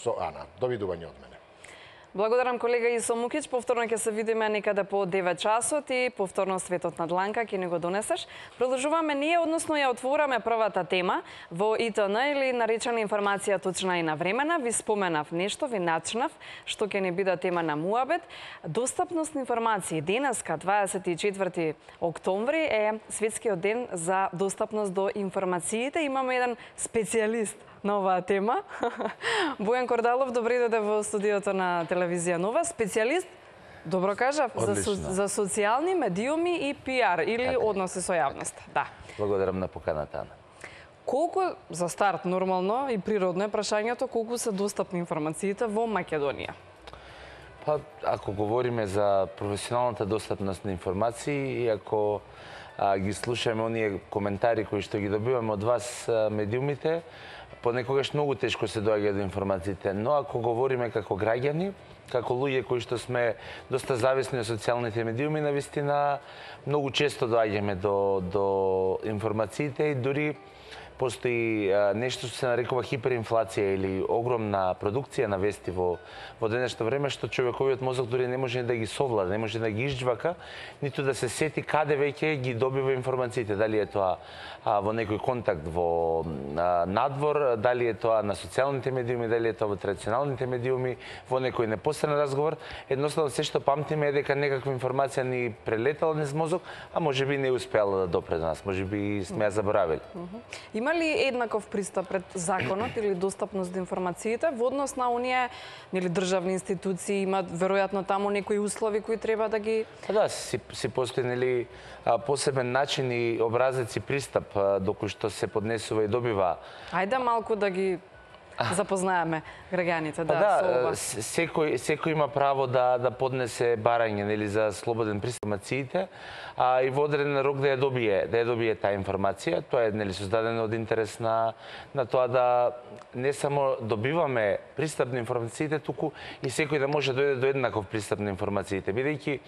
со Ана. Довидување од мене. Благодарам колега Исо Мукич. Повторно ќе се видиме некаде по 9 часот и повторно светот на дланка ќе ни го донесеш. Продолжуваме ние, односно ја отвораме првата тема во ИТН или наречена информација точна и навремена. Ви споменав нешто, ви начнав што ќе ни биде тема на муабет. Достапност на информации. Денеска 24 октомври е светскиот ден за достапност до информациите. Имаме еден специјалист на оваа тема. Бојан Кордалов, добре дојде во студиото на телевизија Нова. Специјалист, добро кажав, за социјални медиуми и пиар или односи со јавноста. Да. Благодарам на поканата, Ана. Колку, за старт нормално и природно е прашањето, колку се достапни информациите во Македонија? Па, ако говориме за професионалната достапност на информации и ако ги слушаме оние коментари кои што ги добиваме од вас медиумите, понекогаш многу тешко се доаѓа до информациите, но ако говориме како граѓани, како луѓе кои што сме доста зависни од социјалните медиуми, навистина многу често доаѓаме до информациите и дури постои нешто што се нарекува хиперинфлација или огромна продукција на вести во денешно време, што човековиот мозок дури не може да ги совлада, не може да ги изџвака, ниту да се сети каде веќе ги добива информациите, дали е тоа во некој контакт во надвор, дали е тоа на социјалните медиуми, дали е тоа во традиционалните медиуми, во некој непосреден разговор. Едноставно се што памтиме е дека некаква информација ни прелетала низ мозок, а можеби не успеала да допре до нас, можеби сме ја заборавили. Има ли еднаков пристап пред законот или достапност до информациите во однос на оние нели државни институции, имаат веројатно таму некои услови кои треба да ги... Да, си постои нели посебен начин и образец и пристап до кој што се поднесува и добива. Ајде малку да ги запознаеме граѓаните, да, со ова. Секој има право да поднесе барање нели за слободен пристап до информациите, и во одреден рок да ја добие таа информација. Тоа е нели создадено од интерес на тоа да не само добиваме пристап до информациите, туку и секој да може да дојде до еднаков пристап на информациите, бидејќи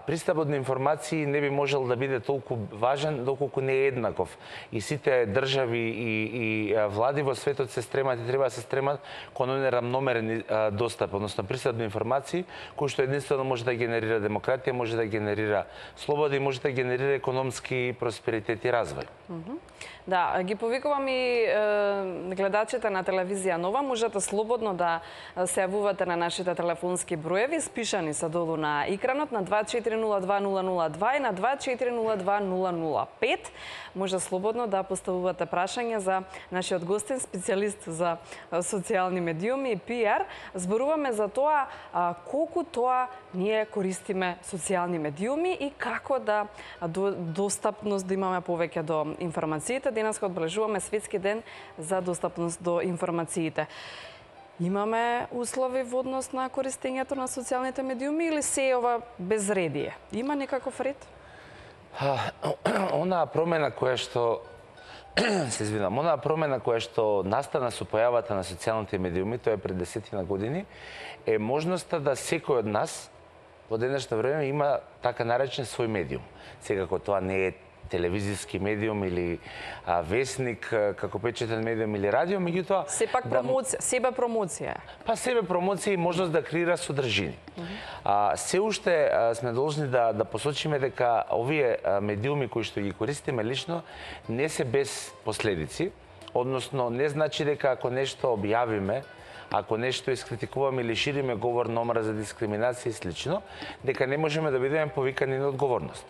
пристапот на информации не би можел да биде толку важен доколку не е еднаков. И сите држави и влади во светот се стремат и треба да се стремат кон равномерен достап, односно пристап до информации, кој што единствено може да генерира демократија, може да генерира слобода и може да генерира економски просперитет и развој. Да, ги повикувам и гледачите на телевизија Нова, можете слободно да се јавувате на нашите телефонски броеви, спишани се долу на екранот на 2402-002 и на 2402-005. Може слободно да поставувате прашања за нашиот гостин, специјалист за социјални медиуми и пиар. Зборуваме за тоа колку тоа ние користиме социјални медиуми и како да достапност да имаме повеќе до информациите. Денеска одбележуваме Светски ден за достапност до информациите. Имаме услови во однос на користењето на социјалните медиуми или се ова безредие? Има некаков ред? Онаа промена која што настана со појавата на социјалните медиуми, тоа е пред 10 години, е можноста да секој од нас во денешно време има така наречен свој медиум. Секако тоа не е телевизиски медиум или весник како печатен медиум или радио, меѓутоа сепак себе промоција. Па себе промоција и можност да креира содржини. Се уште сме должни да посочиме дека овие медиуми кои што ги користиме лично не се без последици, односно не значи дека ако нешто објавиме, ако нешто искритикуваме или шириме говор на омраза, дискриминација и слично, дека не можеме да бидеме повикани на одговорност.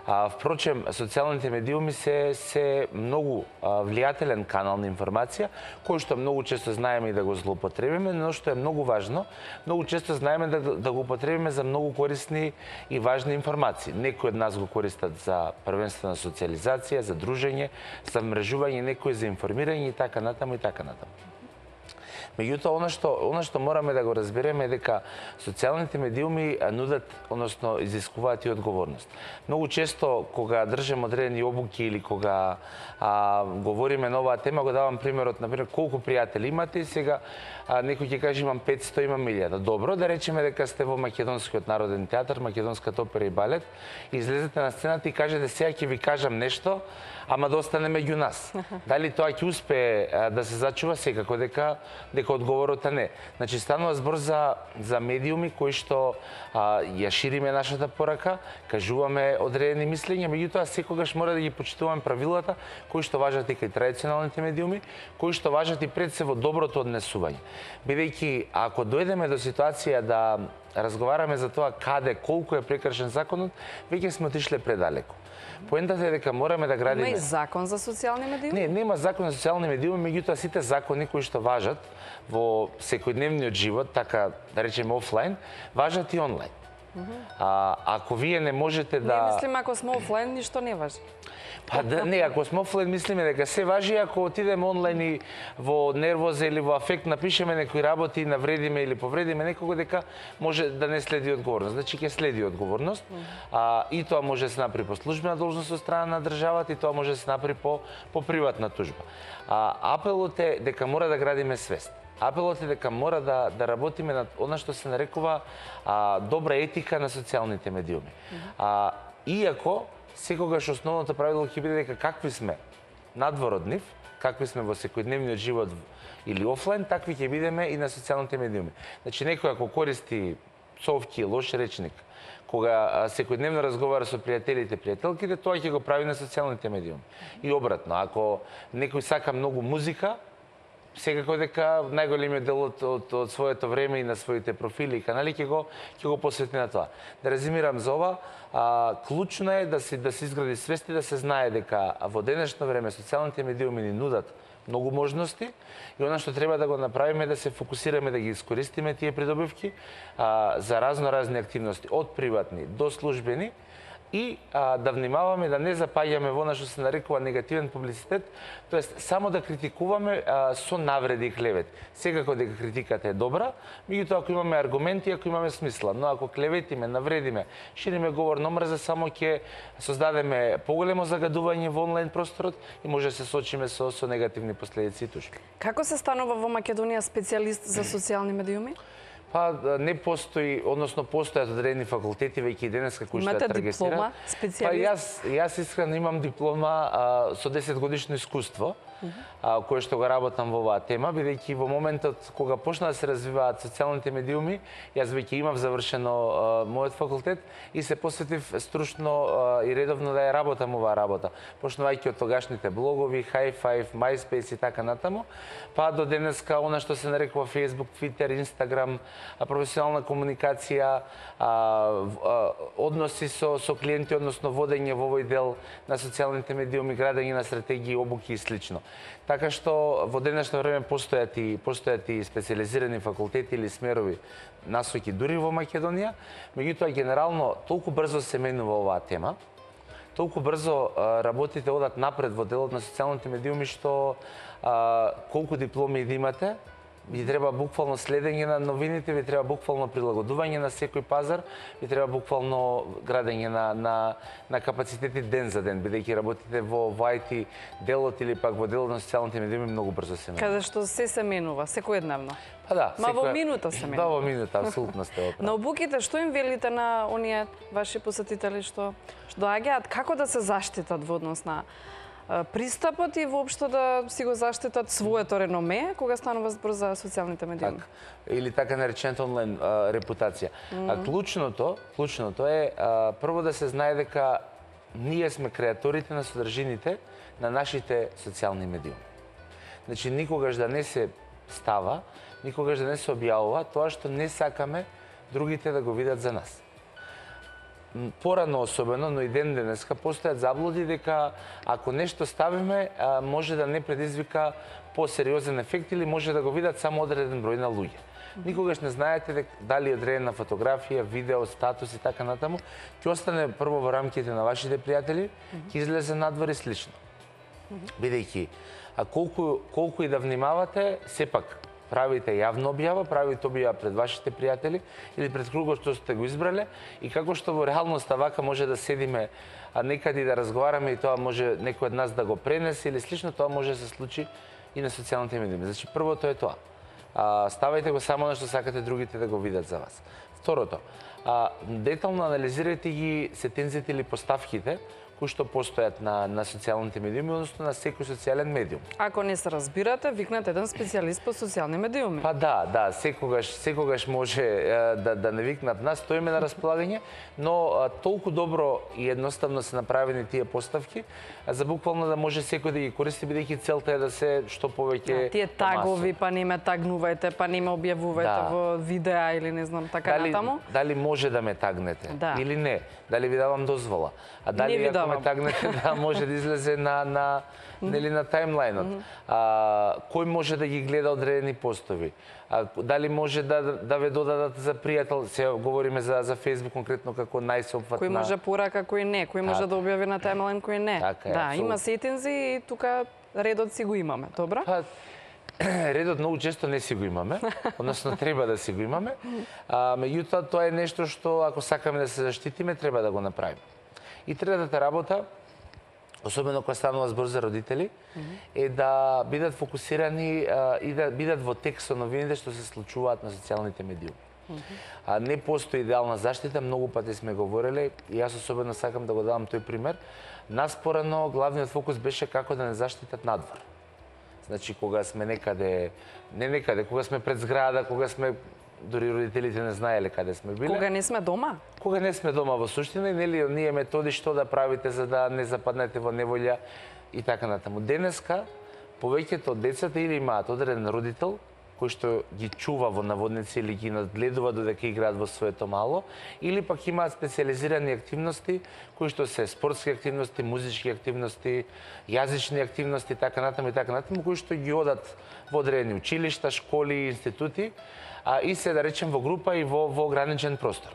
Впрочем, социјалните медиуми се многу влијателен канал на информација, кој што многу често знаеме и да го злоупотребиме, но што е многу важно, многу често знаеме да го употребиме за многу корисни и важни информации. Некои од нас го користат за првенствена социјализација, за дружење, за мрежување, некои за информирање и така натаму и така натаму. Меѓутоа, она што мораме да го разбереме е дека социјалните медиуми нудат, односно изискуваат и одговорност. Многу често кога држиме одредени обуки или кога говориме на оваа тема, го давам примерот, например, колку пријатели имате и сега некој ќе каже имам 500, имам 1000. Добро, да речеме дека сте во Македонскиот народен театар, Македонската опера и балет, и излезете на сцената и кажете сега ќе ви кажам нешто, ама да остане меѓу нас. Дали тоа ќе успее да се зачува? Секако дека дека одговорот е не. Значи станува збор за медиуми кои што ја шириме нашата порака, кажуваме одредени мислења, меѓутоа секогаш мора да ги почитуваме правилата кои што важат и кај традиционалните медиуми, кои што важат и пред се во доброто однесување. Бидејќи ако дојдеме до ситуација да разговараме за тоа каде, колку е прекршен законот, веќе сме отишле предалеку. Поентата е дека мораме да градиме... Има и закон за социјални медиуми? Не, нема закон за социјални медиуми, меѓутоа сите закони кои што важат во секојдневниот живот, така да речеме офлайн, важат и онлайн. Ако вие не можете да... Не мислим ако сме офлайн, ништо не важи. Па да, не, ако сме офлайн мислиме дека се важи, ако отидеме онлайн и во нервоза или во афект напишеме некои работи и навредиме или повредиме некого, дека може да не следи одговорност. Значи ќе следи одговорност. И тоа може да се направи по службена должност од страна на државата и тоа може да се направи по приватна тужба. Апелот е дека мора да градиме свест. Апелот е дека мора да работиме на она што се нарекува добра етика на социјалните медиуми. Иако секогаш основното правило ќе биде дека какви сме надвор од нив, какви сме во секојдневниот живот или офлайн, такви ќе бидеме и на социјалните медиуми. Значи некој ако користи псовки, лош речник, кога секојдневно разговара со пријателите, пријателките, тоа ќе го прави на социјалните медиуми. И обратно, ако некој сака многу музика, секако дека најголемиот дел од своето време и на своите профили и канали ќе го посвети на тоа. Да резимирам за ова, клучно е да се изгради свест и да се знае дека во денешно време социјалните медиуми ни нудат многу можности и она што треба да го направиме е да се фокусираме да ги искористиме тие придобивки за разни активности, од приватни до службени, и да внимаваме да не запаѓаме во она што се нарекува негативен публицитет, тоест само да критикуваме со навреди и клевет. Секако дека критиката е добра, меѓутоа ако имаме аргументи, ако имаме смисла, но ако клеветиме, навредиме, шириме говор на мрза, само ќе создадеме поголемо загадување во онлайн просторот и може да се соочиме со негативни последици и тужби. Како се станува во Македонија специјалист за социјални медиуми? Па не постои, односно постојат одредени факултети веќе и денеска кои што ја таргетираат. Имате диплома, специјалист? Па јас искрено имам диплома со 10 годишно искуство, кое што го работам во оваа тема, бидејќи во моментот кога почна да се развиваат социјалните медиуми, јас веќе имав завршено мојот факултет и се посветив стручно и редовно да ја работам оваа работа. Почнувајќи од тогашните блогови, Hi5, MySpace и така натаму, па до денеска она што се нарекува Facebook, Twitter, Instagram, професионална комуникација, односи со клиенти, односно водење во овој дел на социјалните медиуми, градење на стратегии, обуки и слично. Така што во денешно време постојат и специјализирани факултети или смерови насоки дури во Македонија, меѓутоа генерално толку брзо се менува оваа тема, толку брзо работите одат напред во делот на социјалните медиуми што колку дипломи да имате, ви треба буквално следење на новините, ви треба буквално прилагодување на секој пазар, ви треба буквално градење на капацитети ден за ден, бидејќи работите во IT делот или пак во делот на социјалните медиуми многу брзо се менува. Каде што се менува, секојдневно. Па да, во минута се менува. Да, во минута, апсолутно сте оправ. На обуките што им велите на оние ваши посетители што доаѓаат, како да се заштитат во однос на пристапот и воопшто да си го заштитат своето реноме кога станува збор за социјалните медиуми. Или така наречената онлайн репутација. Клучното е прво да се знае дека ние сме креаторите на содржините на нашите социјални медиуми. Значи никогаш да не се става, никогаш да не се објавува тоа што не сакаме другите да го видат за нас. Порано особено, но и денеска постојат заблуди дека ако нешто ставиме, може да не предизвика посериозен ефект или може да го видат само одреден број на луѓе. Никогаш не знаете дали одредена фотографија, видео, статус и така натаму ќе остане прво во рамките на вашите пријатели, ќе излезе надвор и слично. Бидејќи колку и да внимавате, сепак правите јавна објава, правите објава пред вашите пријатели или пред кругот што сте го избрале и како што во реалноста вака може да седиме некаде да разговараме и тоа може некој од нас да го пренесе или слично, тоа може да се случи и на социјалните медиуми. Значи првото е тоа. Ставајте го само на што сакате другите да го видат за вас. Второто, детално анализирајте ги сетензите или поставките кои што постојат на социјалните медиуми, односно на секој социјален медиум. Ако не се разбирате, викнете еден специјалист по социјални медиуми. Па да, секогаш може да не викнат нас, стоиме на располагање, но толку добро и едноставно се направени тие поставки, за буквално да може секој да ги користи, бидејќи целта е да се што повеќе тие тагови, па не ме тагнувајте, па не ме објавувајте во видеа или не знам така натаму. Дали може да ме тагнете или не? Дали ви давам дозвола? А дали ако ме тагнете да може да излезе на тајмлајнот? Кој може да ги гледа одредени постови? Дали може да ве додадат за пријател? Се говориме за Facebook конкретно како најсеопфатна. Кој може порака, кој не, кој може да објави на тајмлајн, кој не. Да, има сетинзи и тука редот си го имаме, добро? Редот многу често не си го имаме, односно треба да си го имаме. Меѓутоа, тоа е нешто што ако сакаме да се заштитиме, треба да го направиме. И третата работа, особено кога станува збор за родители, е да бидат фокусирани и да бидат во текст со новините што се случуваат на социјалните медиуми. Не постои идеална заштита, многу пати сме говореле и јас особено сакам да го давам тој пример. Нас порано главниот фокус беше како да не заштитат надвор. Значи, кога сме кога сме пред зграда, кога сме, дори родителите не знаеле каде сме биле. Кога не сме дома? Кога не сме дома во суштина, и нели оние методи што да правите за да не западнете во неволја и така натаму. Денеска, повеќето од децата или имаат одреден родител, кој што ги чува во наводници или ги надгледува додека играат во своето мало, или пак имаат специализирани активности, кои што се спортски активности, музички активности, јазични активности, така натаму, кои што ги одат во одредени училишта, школи, институти, и се, да речем, во група и во ограничен простор.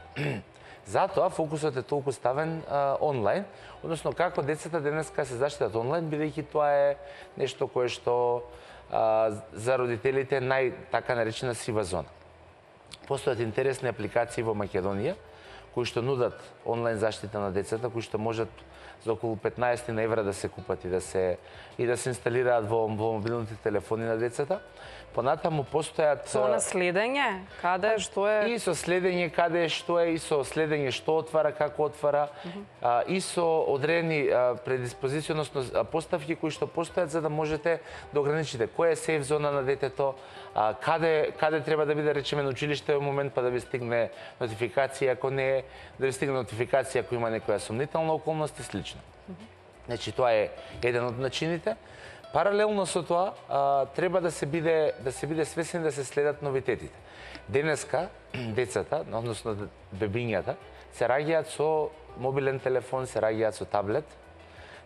Затоа фокусот е толку ставен онлайн, односно како децата денеска се заштитат онлайн, бидејќи тоа е нешто кое што за родителите така наречена сива зона. Постојат интересни апликации во Македонија кои што нудат онлайн заштита на децата, кои што можат за околу 15 евра да се купат и да се инсталираат во мобилните телефони на децата. Понатаму постојат со следење, каде што е, и со следење каде што е, и со следење што отвара, како отвара, и со одредени предиспозиции, односно поставки кои што постојат за да можете да ограничите која е сейф зона на детето, каде треба да биде, речеме, на училиште во момент па да ви стигне нотификација, ако не е, да ви стигне нотификација ако има некоја сомнителна околност и слично. Значи тоа е еден од начините. Паралелно со тоа, треба да се биде свесен да се следат новитетите. Денеска, децата, односно бебињата, се раѓаат со мобилен телефон, се раѓаат со таблет.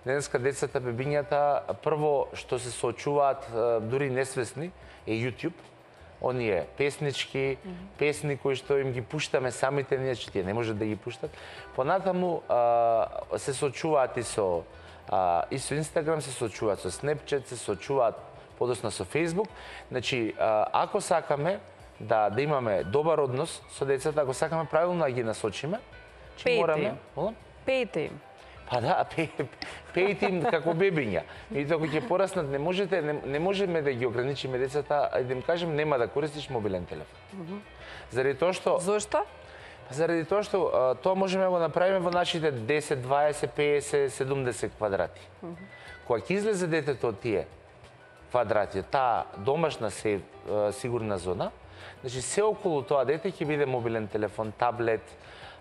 Денеска децата, бебињата, прво што се соочуваат, дури несвесни, е YouTube. Оние песнички, песни кои што им ги пуштаме самите ние, че тие не можат да ги пуштат. Понатаму се соочуваат и со Instagram, се соочуваат со Snapchat, се соочуваат подоцна со Facebook. Значи, ако сакаме да имаме добар однос со децата, ако сакаме правилно да ги насочиме, мораме... Пејте им. Па да, пејте им како бебиња. И ако ќе пораснат, не можеме да ги ограничиме децата, да им кажем нема да користиш мобилен телефон. Заради тоа што... Зошто? Заради тоа што тоа можеме да го направиме во нашите 10, 20, 50, 70 квадрати. Кога ќе излезе детето од тие квадрати, таа домашна сигурна зона, значи се околу тоа дете ќе биде мобилен телефон, таблет,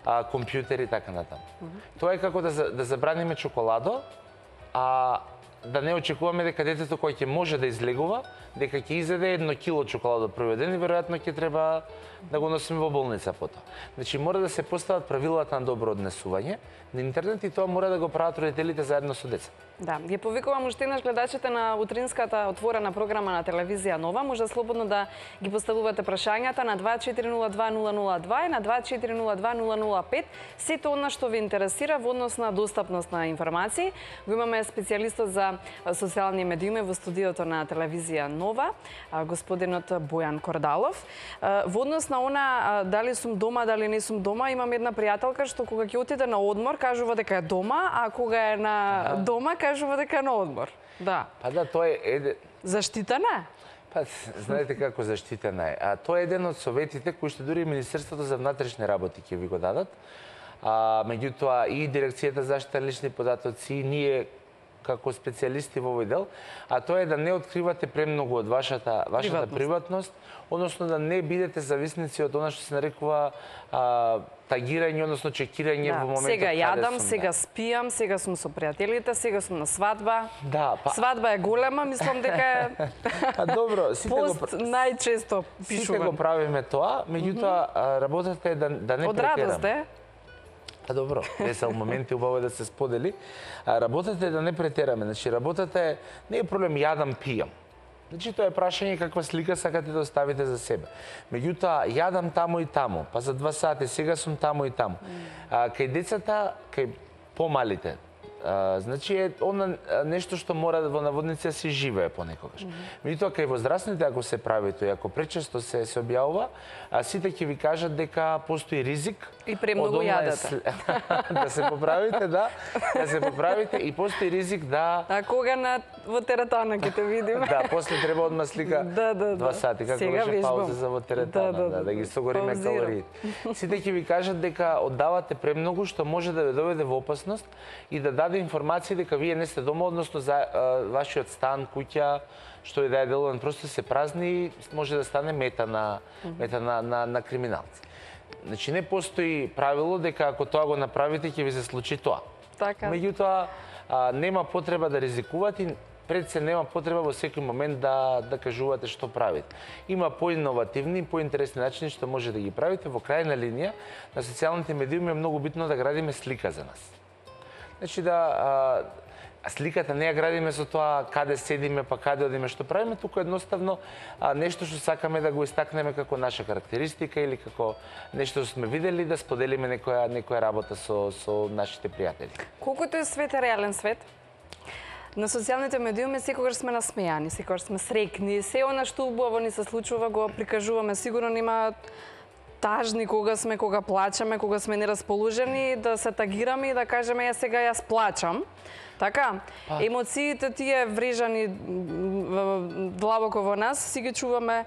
компјутер и така натаму. Тоа е како да забраниме чоколадо, а да не очекуваме дека детето кој ќе може да излегува, дека ќе изеде 1 кило чоколадо првиот ден и веројатно ќе треба да го носиме во болница потоа. Значи мора да се постават правилата на добро однесување на интернет и тоа мора да го прават родителите заедно со деца. Да, ги повикувам уште еднаш гледачите на утринската отворена програма на телевизија Нова. Може слободно да ги поставувате прашањата на 2402-002 и на 2402-005. Сето она што ви интересира во однос на достапност на информации. Го имаме специјалистот за социјални медиуми во студиото на телевизија Нова, господинот Бојан Кордалов. Во однос на она дали сум дома, дали не сум дома, имам една пријателка што кога ќе отиде на одмор кажува дека е дома, а кога е на дома кажува дека е на одмор. Да. Па да, тоа е заштитена? Па, знаете како заштитена е. Тоа е еден од советите кои што дури Министерството за внатрешни работи ќе ви го дадат. Меѓутоа и Дирекцијата за заштита на лични податоци и ние како специјалисти во овој дел, а тоа е да не откривате премногу од вашата приватност, односно да не бидете зависници од она што се нарекува тагирање, односно чекирање во моментот сега каде јадам, сум, сега спијам, сега сум со пријателите, сега сум на свадба. Да, Свадба е голема, мислам дека е добро, пост најчесто сите пишувам. го правиме тоа, меѓутоа работата е да не Од радост претераме. Добро, весел моменти, убаво е да се сподели. Работата е да не претераме. Значи, работата е, не е проблем јадам, пијам. Значи, тоа е прашање каква слика сакате да оставите за себе. Меѓутоа, јадам таму и таму, па за 2 сати, сега сум таму и таму. Кај децата, кај помалите, значи е она нешто што мора во наводници да се живее понекогаш. Меѓутоа кај возрастните ако се прави тоа, ако пречесто се објавува, сите ќе ви кажат дека постои ризик И премногу јадете. да се поправите, да се поправите и постои ризик да А кога во теретана ќе те видиме? да, после треба одма слика Да. 2 сати, како Сега беше вежбам. пауза за во теретана, да ги согориме Паузирам. калориите. Сите ќе ви кажат дека оддавате премногу, што може да ве доведе во опасност и да даде информација дека вие не сте дома, односно за вашиот стан, куќа, што и да е деловен простор се празни и може да стане мета на криминалци. Значи не постои правило дека ако тоа го направите ќе ви се случи тоа. Така. Меѓутоа нема потреба да ризикувате и пред се нема потреба во секој момент да кажувате што правите. Има поиновативни и поинтересни начини што може да ги правите. Во крајна линија на социјалните медиуми е многу битно да градиме слика за нас. Значи сликата не ја градиме со тоа каде седиме, па каде одиме, што правиме, туку едноставно нешто што сакаме да го истакнеме како наша карактеристика или како нешто што сме видели да споделиме некоја работа со нашите пријатели. Колкото е свет е реален свет, на социјалните медиуми секогаш сме насмејани, секогаш сме срекни, се она што убаво ни се случува го прикажуваме, сигурно нема тажни кога плачеме, кога сме нерасположени, да се тагираме и да кажеме ја сега јас плачам. Така, емоциите тие врежани длабоко во нас, си ги чуваме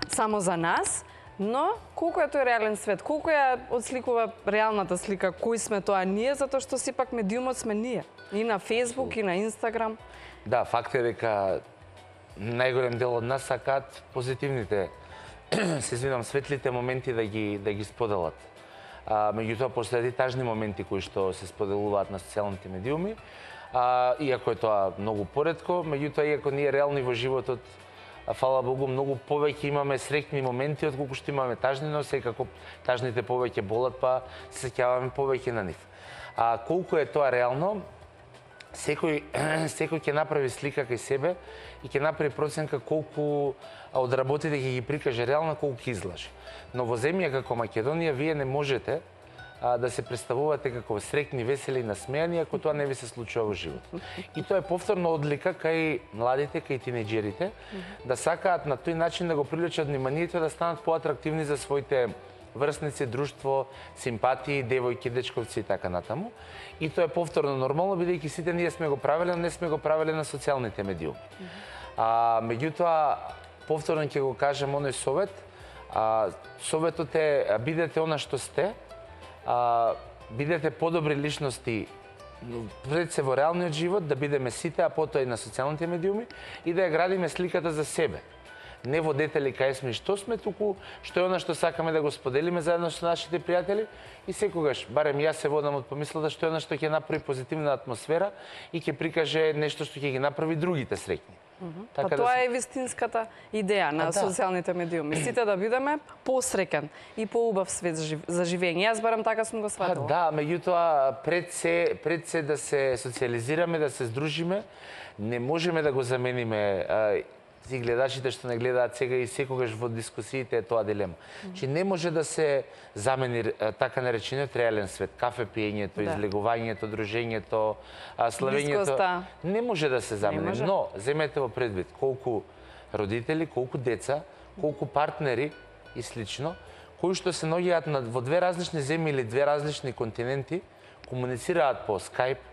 само за нас, но колку е тој реален свет, колку ја отсликува реалната слика, кои сме тоа ние, затоа што сепак медиумот сме ние. И на Facebook, и на Instagram. Да, факт е дека најголем дел од нас сакаат позитивните, се извинам, светлите моменти да ги споделат. Меѓутоа, постојат и тажни моменти кои што се споделуваат на социјалните медиуми, иако е тоа многу поретко, меѓутоа, иако ние реални во животот, фала Богу, многу повеќе имаме среќни моменти отколку што имаме тажни, но секако тажните повеќе болат, па се сеќаваме повеќе на нив. Колку е тоа реално, секој ќе направи слика кај себе и ќе направи проценка колку од работите ќе ги прикаже реално, колку ќе излаже. Но во земја како Македонија вие не можете да се представувате како среќни, весели и насмејани ако тоа не ви се случува во животот. И тоа е повторно одлика кај младите, кај тинеџерите, да сакаат на тој начин да го привлечат вниманието да станат поатрактивни за своите врсници, друштво, симпатии, девојки, дечковци и така натаму. И тоа е повторно нормално, бидејќи сите ние сме го правеле, но не сме го правеле на социјалните медиуми. Меѓутоа, повторно ќе го кажем оној совет. Советот е бидете она што сте, бидете подобри личности пред се во реалниот живот, да бидеме сите, а потоа и на социјалните медиуми и да ја градиме сликата за себе. Не водетели кај сме и што сме, туку што е она што сакаме да го споделиме заедно со нашите пријатели и секогаш, барем јас се водам од помислата што е она што ќе направи позитивна атмосфера и ќе прикаже нешто што ќе ги направи другите среќни. Па тоа е вистинската идеја на социјалните медиуми. Сите да бидеме посреќен и поубав свет за живење. Јас барем така сум го сватила. Да, меѓутоа пред се да се социјализираме, да се здружиме, не можеме да го замениме и гледачите што не гледаат сега и секогаш во дискусиите е тоа дилема. Че не може да се замени така наречениот реален свет, кафе пиењето, излегувањето, дружењето, славењето. Не може да се замени, но земете во предвид колку родители, колку деца, колку партнери и слично, кои што се наоѓаат во две различни земји или две различни континенти, комуницираат по Skype,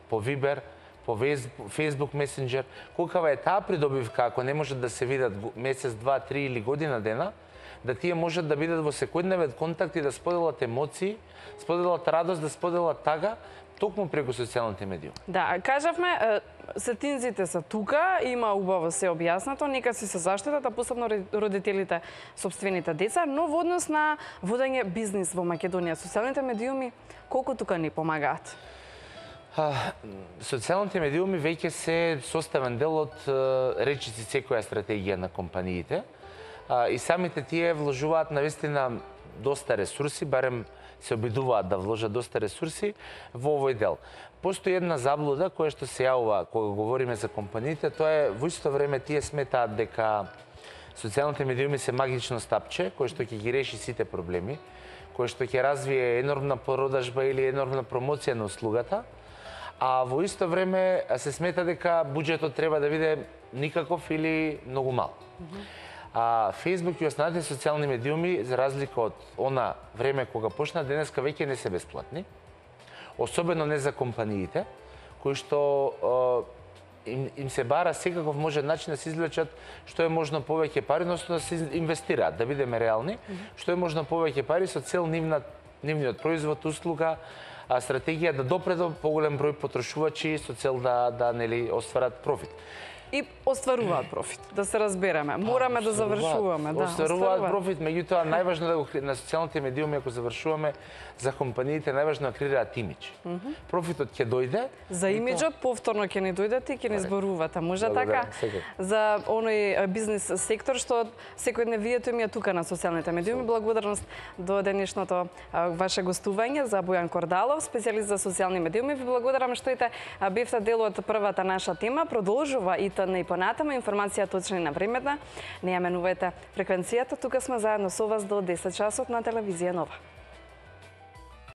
по Viber, по Facebook Messenger, колкава е таа придобивка, ако не можат да се видат месец, два, три или година дена, да тие можат да бидат во секојдневен контакт и да споделат емоции, споделат радост, да споделат тага, токму преку социјалните медиуми. Да, кажавме, сетинзите се тука, има убаво се објаснато, нека си се заштитат, а посебно родителите собствените деца, но во однос на водење бизнис во Македонија, социјалните медиуми колку тука ни помагаат? Социјалните медиуми веќе се составен дел од речиси секоја стратегија на компаниите и самите тие вложуваат навистина доста ресурси, барем се обидуваат да вложат доста ресурси во овој дел. Постои една заблуда која што се јавува кога говориме за компаниите, тоа е во исто време тие сметаат дека социјалните медиуми се магично стапче кој што ќе ги реши сите проблеми, кој што ќе развие енормна продажба или енормна промоција на услугата, а во исто време се смета дека буџетот треба да биде никаков или многу мал. Facebook и останатите социјални медиуми, за разлика од она време кога почна, денеска веќе не се бесплатни. Особено не за компаниите, кои што им се бара секаков можен начин да се извлечат што е можно повеќе пари, односно да се инвестираат, да бидеме реални, што е можно повеќе пари со цел нивниот производ, услуга, стратегија да допре до поголем број потрошувачи со цел да нели остварат профит. И остваруваат профит, да се разбереме. Мораме да завршуваме. Остваруваат профит, меѓутоа најважно да го на социјалните медиуми, ако завршуваме, за компаниите најважно да креираат имидж. Профитот ќе дојде. За имиджот повторно ќе ни дојдете и ќе ни зборувате. Може така? За оној бизнис сектор што секојдневието им е тука на социјалните медиуми. Благодарност до денешното ваше гостување за Бојан Кордалов, специјалист за социјални медиуми. Ви благодарам што бевте дел од првата наша тема. Продолжува и и понатаму информација точна и навремената. Не ја менувајте фреквенцијата. Тука сме заедно со вас до 10 часот на телевизија Нова.